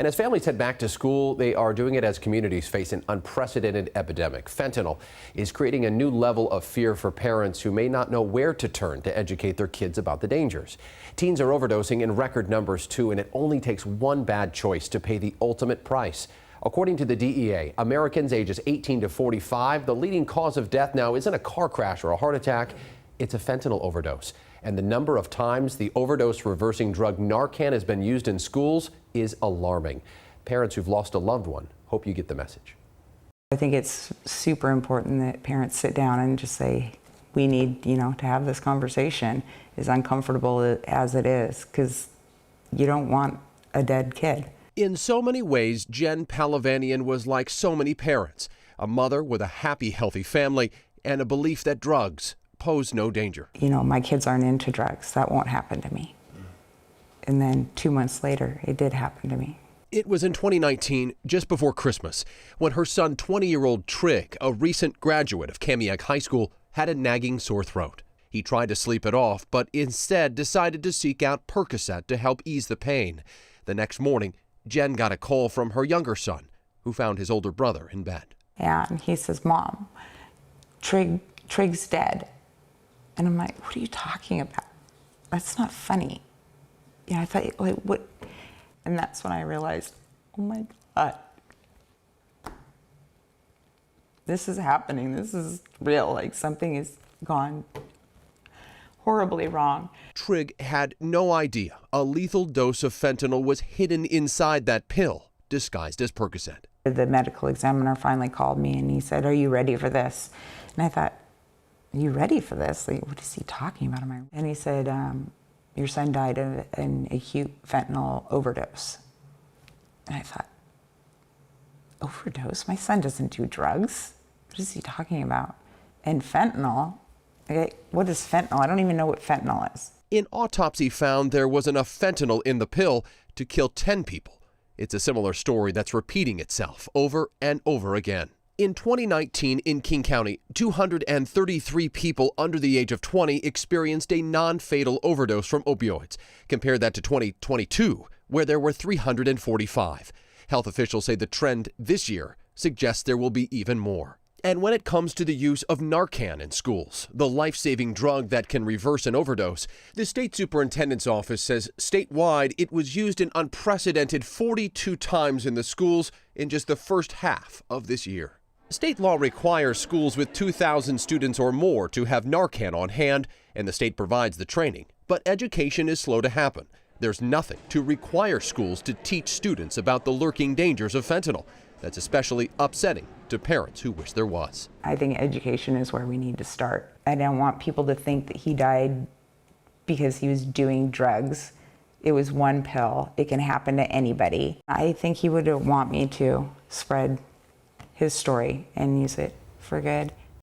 And as families head back to school, they are doing it as communities face an unprecedented epidemic. Fentanyl is creating a new level of fear for parents who may not know where to turn to educate their kids about the dangers. Teens are overdosing in record numbers too, and it only takes one bad choice to pay the ultimate price. According to the DEA, Americans ages 18 to 45, the leading cause of death now isn't a car crash or a heart attack, it's a fentanyl overdose. And the number of times the overdose reversing drug Narcan has been used in schools is alarming. Parents who've lost a loved one hope you get the message. I think it's super important that parents sit down and just say, we need, to have this conversation, as uncomfortable as it is, because you don't want a dead kid. In so many ways, Jen Palavanian was like so many parents, a mother with a happy, healthy family and a belief that drugs pose no danger. My kids aren't into drugs. That won't happen to me. And then 2 months later, it did happen to me. It was in 2019, just before Christmas, when her son, 20-year-old Trig, a recent graduate of Kamiak High School, had a nagging sore throat. He tried to sleep it off, but instead decided to seek out Percocet to help ease the pain. The next morning, Jen got a call from her younger son, who found his older brother in bed. And he says, Mom, Trig's dead. And I'm like, what are you talking about? That's not funny. I thought, what? And that's when I realized, oh my God, this is happening. This is real. Something has gone horribly wrong. Trig had no idea a lethal dose of fentanyl was hidden inside that pill, disguised as Percocet. The medical examiner finally called me and he said, are you ready for this? And I thought, are you ready for this? What is he talking about? And he said, your son died of an acute fentanyl overdose. And I thought, overdose? My son doesn't do drugs. What is he talking about? And fentanyl? What is fentanyl? I don't even know what fentanyl is. An autopsy found there was enough fentanyl in the pill to kill 10 people. It's a similar story that's repeating itself over and over again. In 2019 in King County, 233 people under the age of 20 experienced a non-fatal overdose from opioids. Compare that to 2022, where there were 345. Health officials say the trend this year suggests there will be even more. And when it comes to the use of Narcan in schools, the life-saving drug that can reverse an overdose, the state superintendent's office says statewide it was used an unprecedented 42 times in the schools in just the first half of this year. State law requires schools with 2,000 students or more to have Narcan on hand, and the state provides the training. But education is slow to happen. There's nothing to require schools to teach students about the lurking dangers of fentanyl. That's especially upsetting to parents who wish there was. I think education is where we need to start. I don't want people to think that he died because he was doing drugs. It was one pill. It can happen to anybody. I think he would want me to spread his story and use it for good.